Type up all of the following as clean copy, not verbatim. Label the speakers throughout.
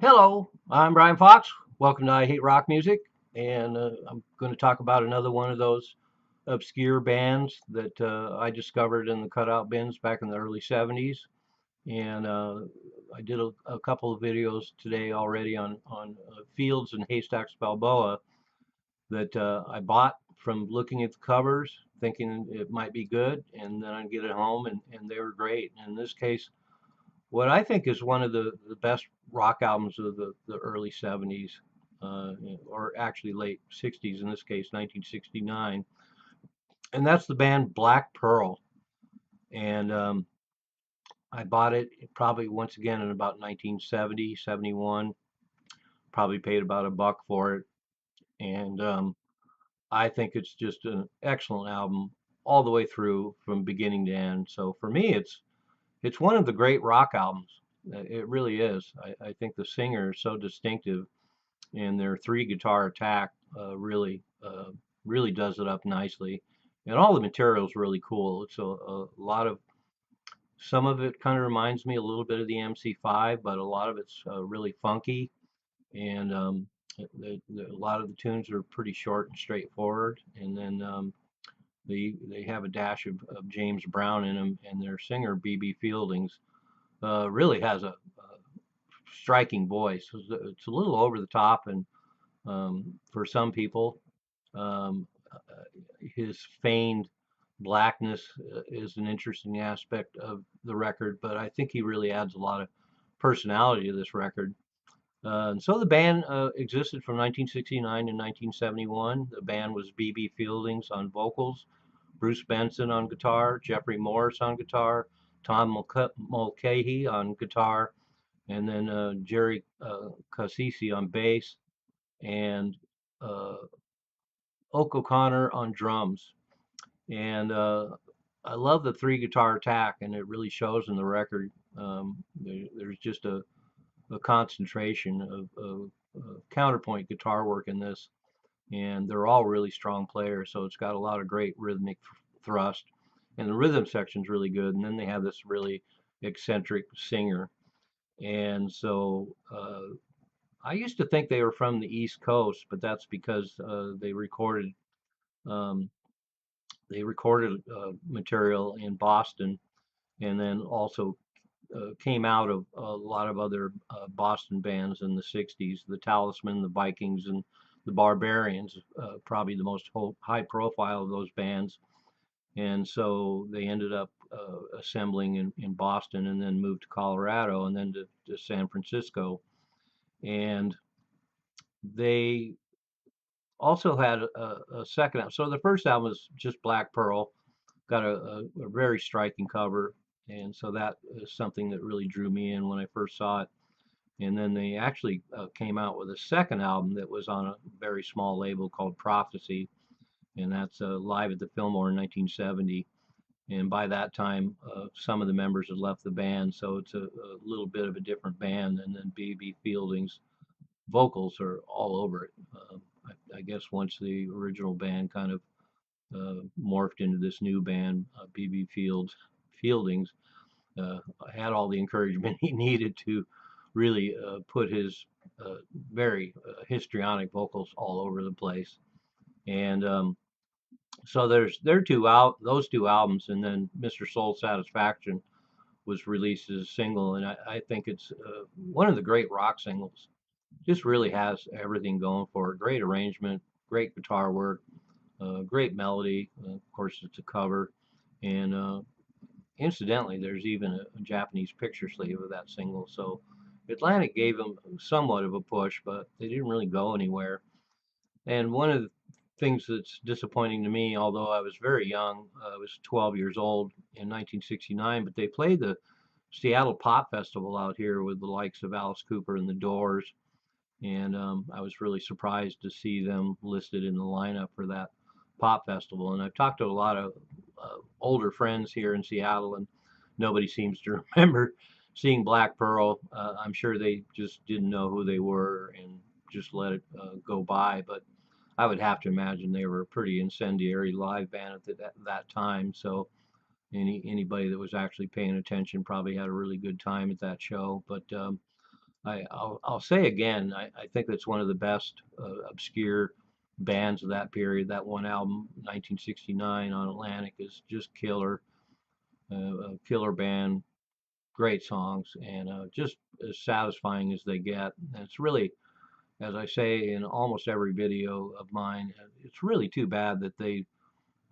Speaker 1: Hello, I'm Brian Fox. Welcome to I Hate Rock Music, and I'm going to talk about another one of those obscure bands that I discovered in the cutout bins back in the early '70s. And I did a couple of videos today already on Fields and Haystacks Balboa that I bought from looking at the covers, thinking it might be good, and then I'd get it home, and they were great. And in this case, what I think is one of the best rock albums of the early '70s, or actually late '60s, in this case, 1969, and that's the band Black Pearl. And I bought it probably once again in about 1970, '71. Probably paid about a buck for it, and I think it's just an excellent album all the way through from beginning to end. So for me, it's one of the great rock albums. It really is. I think the singer is so distinctive, and their three guitar attack really does it up nicely. And all the material is really cool. It's a lot of some of it kind of reminds me a little bit of the MC5, but a lot of it's really funky. And a lot of the tunes are pretty short and straightforward. And then they have a dash of James Brown in them, and their singer B.B. Fieldings really has a striking voice. It's a little over the top, and for some people, um, his feigned blackness is an interesting aspect of the record, but I think he really adds a lot of personality to this record. And so the band existed from 1969 to 1971. The band was B.B. Fieldings on vocals, Bruce Benson on guitar, Jeffrey Morris on guitar, Tom Mulcahy on guitar, and then Jerry Cassisi on bass, and uh, Oak O'Connor on drums. And I love the three guitar attack, and it really shows in the record. There's just a concentration of counterpoint guitar work in this, and they're all really strong players. So it's got a lot of great rhythmic thrust, and the rhythm section's really good. And then they have this really eccentric singer, and so I used to think they were from the East Coast, but that's because um, they recorded material in Boston, and then also came out of a lot of other Boston bands in the '60s, the Talisman, the Vikings, and the Barbarians, probably the most high profile of those bands. And so they ended up assembling in Boston, and then moved to Colorado, and then to San Francisco. And they also had a second album. So the first album was just Black Pearl, got a very striking cover, and so that is something that really drew me in when I first saw it. And then they actually came out with a second album that was on a very small label called Prophecy, and that's live at the Fillmore in 1970. And by that time, some of the members had left the band, so it's a little bit of a different band. And then B.B. Fielding's vocals are all over it. I guess once the original band kind of morphed into this new band, B.B. Fieldings had all the encouragement he needed to really put his very histrionic vocals all over the place. And so there's those two albums, and then Mr. Soul Satisfaction was released as a single, and I think it's one of the great rock singles. Just really has everything going for it. Great arrangement, great guitar work, great melody. Of course, it's a cover, and incidentally, there's even a Japanese picture sleeve of that single. So Atlantic gave them somewhat of a push, but they didn't really go anywhere. And one of the things that's disappointing to me, although I was very young, I was 12 years old in 1969, but they played the Seattle Pop Festival out here with the likes of Alice Cooper and the Doors. And I was really surprised to see them listed in the lineup for that pop festival. And I've talked to a lot of older friends here in Seattle, and nobody seems to remember seeing Black Pearl. I'm sure they just didn't know who they were and just let it go by. But I would have to imagine they were a pretty incendiary live band at that time. So anybody that was actually paying attention probably had a really good time at that show. But I'll say again, I think that's one of the best obscure bands of that period. That one album, 1969 on Atlantic, is just killer. A killer band, great songs, and just as satisfying as they get. And it's really, as I say in almost every video of mine, it's really too bad that they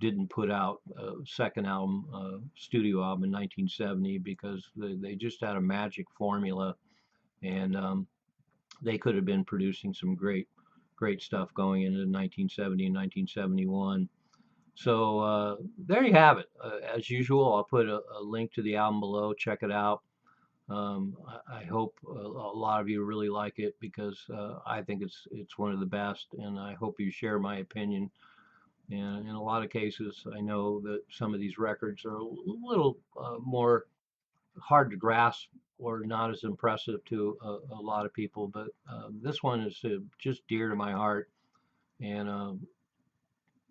Speaker 1: didn't put out a second album, studio album in 1970, because they just had a magic formula, and they could have been producing some great stuff going into 1970 and 1971. So there you have it. As usual, I'll put a link to the album below. Check it out. I hope a lot of you really like it, because I think it's one of the best, and I hope you share my opinion. And in a lot of cases, I know that some of these records are a little more hard to grasp or not as impressive to a lot of people, but this one is just dear to my heart, and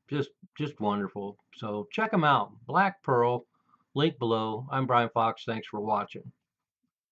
Speaker 1: just just wonderful. So check them out. Black Pearl, link below. I'm Brian Fox. Thanks for watching.